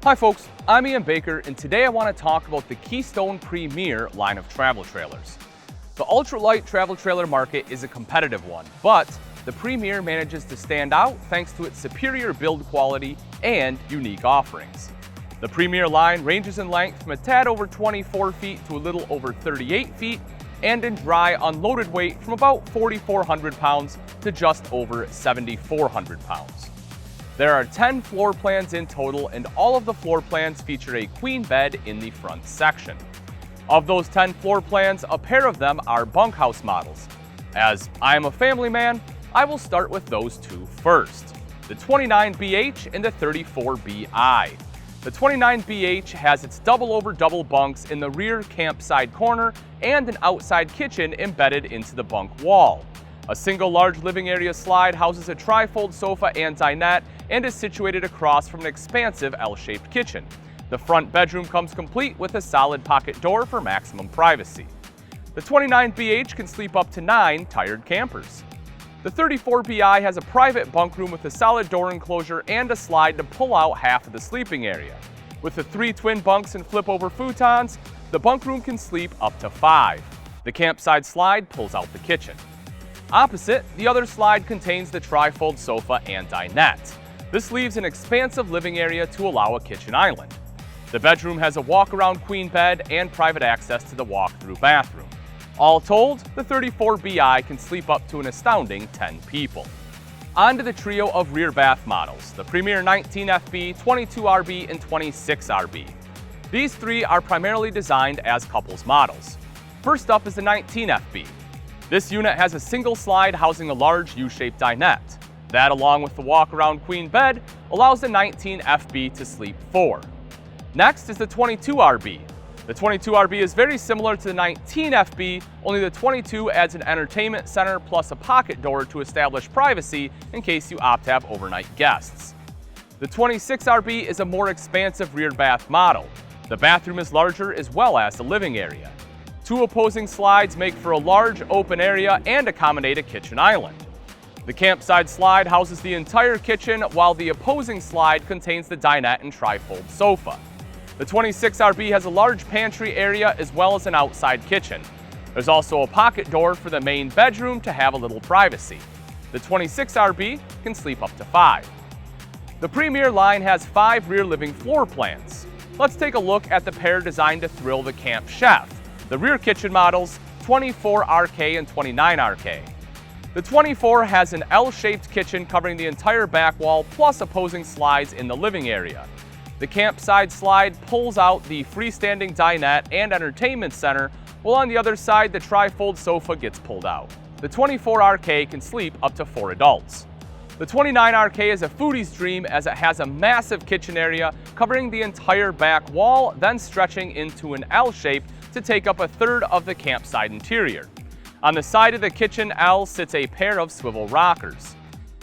Hi folks, I'm Ian Baker, and today I want to talk about the Keystone Premier line of travel trailers. The ultralight travel trailer market is a competitive one, but the Premier manages to stand out thanks to its superior build quality and unique offerings. The Premier line ranges in length from a tad over 24 feet to a little over 38 feet, and in dry unloaded weight from about 4,400 pounds to just over 7,400 pounds. There are 10 floor plans in total, and all of the floor plans feature a queen bed in the front section. Of those 10 floor plans, a pair of them are bunkhouse models. As I am a family man, I will start with those two first, the 29BH and the 34BI. The 29BH has its double bunks in the rear campside corner and an outside kitchen embedded into the bunk wall. A single large living area slide houses a trifold sofa and dinette and is situated across from an expansive L-shaped kitchen. The front bedroom comes complete with a solid pocket door for maximum privacy. The 29BH can sleep up to 9 tired campers. The 34BI has a private bunk room with a solid door enclosure and a slide to pull out half of the sleeping area. With the 3 twin bunks and flip-over futons, the bunk room can sleep up to 5. The campside slide pulls out the kitchen. Opposite, the other slide contains the trifold sofa and dinette. This leaves an expansive living area to allow a kitchen island. The bedroom has a walk-around queen bed and private access to the walk-through bathroom. All told, the 34BI can sleep up to an astounding 10 people. On to the trio of rear bath models, the Premier 19FB, 22RB, and 26RB. These three are primarily designed as couples models. First up is the 19FB. This unit has a single slide housing a large U-shaped dinette. That, along with the walk-around queen bed, allows the 19FB to sleep 4. Next is the 22RB. The 22RB is very similar to the 19FB, only the 22 adds an entertainment center plus a pocket door to establish privacy in case you opt to have overnight guests. The 26RB is a more expansive rear bath model. The bathroom is larger as well as the living area. 2 opposing slides make for a large open area and accommodate a kitchen island. The campside slide houses the entire kitchen, while the opposing slide contains the dinette and trifold sofa. The 26RB has a large pantry area as well as an outside kitchen. There's also a pocket door for the main bedroom to have a little privacy. The 26RB can sleep up to 5. The Premier line has 5 rear living floor plans. Let's take a look at the pair designed to thrill the camp chef, the rear kitchen models 24RK and 29RK. The 24 has an L-shaped kitchen covering the entire back wall plus opposing slides in the living area. The campside slide pulls out the freestanding dinette and entertainment center, while on the other side the trifold sofa gets pulled out. The 24RK can sleep up to 4 adults. The 29RK is a foodie's dream as it has a massive kitchen area covering the entire back wall, then stretching into an L shape to take up a third of the campsite interior. On the side of the kitchen L sits a pair of swivel rockers.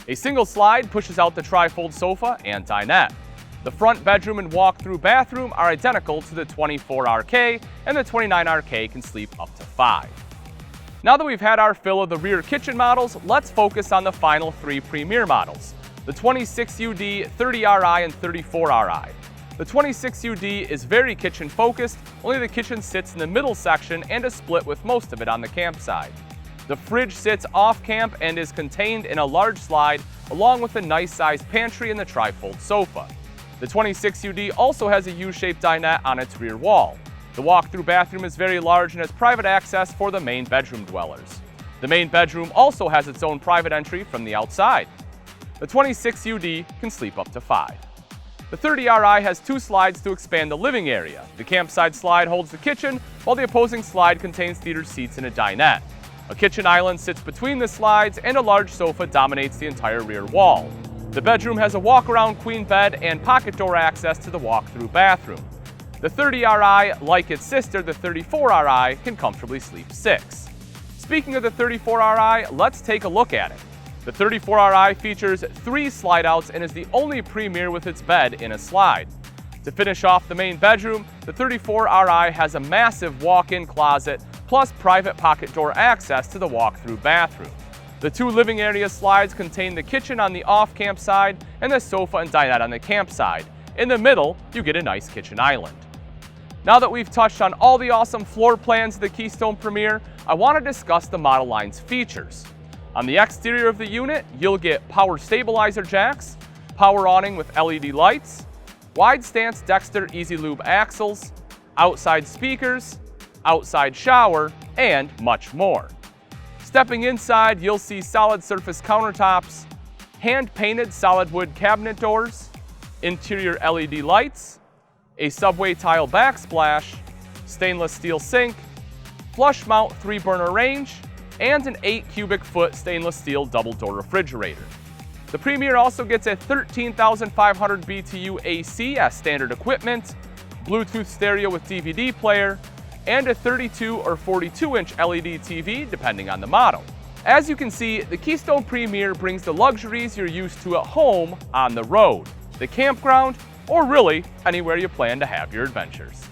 A single slide pushes out the trifold sofa and dinette. The front bedroom and walk-through bathroom are identical to the 24RK, and the 29RK can sleep up to 5. Now that we've had our fill of the rear kitchen models, let's focus on the final 3 Premier models, the 26UD, 30RI, and 34RI. The 26UD is very kitchen focused, only the kitchen sits in the middle section and is split with most of it on the campside. The fridge sits off camp and is contained in a large slide along with a nice sized pantry and the trifold sofa. The 26UD also has a U-shaped dinette on its rear wall. The walk-through bathroom is very large and has private access for the main bedroom dwellers. The main bedroom also has its own private entry from the outside. The 26UD can sleep up to 5. The 30RI has 2 slides to expand the living area. The campside slide holds the kitchen, while the opposing slide contains theater seats and a dinette. A kitchen island sits between the slides, and a large sofa dominates the entire rear wall. The bedroom has a walk-around queen bed and pocket door access to the walk-through bathroom. The 30RI, like its sister, the 34RI, can comfortably sleep 6. Speaking of the 34RI, let's take a look at it. The 34RI features 3 slide-outs and is the only Premier with its bed in a slide. To finish off the main bedroom, the 34RI has a massive walk-in closet plus private pocket door access to the walk-through bathroom. The 2 living area slides contain the kitchen on the off-camp side and the sofa and dinette on the campside, In the middle, you get a nice kitchen island. Now that we've touched on all the awesome floor plans of the Keystone Premier, I want to discuss the model line's features. On the exterior of the unit, you'll get power stabilizer jacks, power awning with LED lights, wide stance Dexter Easy Lube axles, outside speakers, outside shower, and much more. Stepping inside, you'll see solid surface countertops, hand-painted solid wood cabinet doors, interior LED lights, a subway tile backsplash, stainless steel sink, flush mount 3-burner range, and an 8 cubic foot stainless steel double door refrigerator. The Premier also gets a 13,500 BTU AC as standard equipment, Bluetooth stereo with DVD player, and a 32 or 42-inch LED TV depending on the model. As you can see, the Keystone Premier brings the luxuries you're used to at home on the road, the campground, or really anywhere you plan to have your adventures.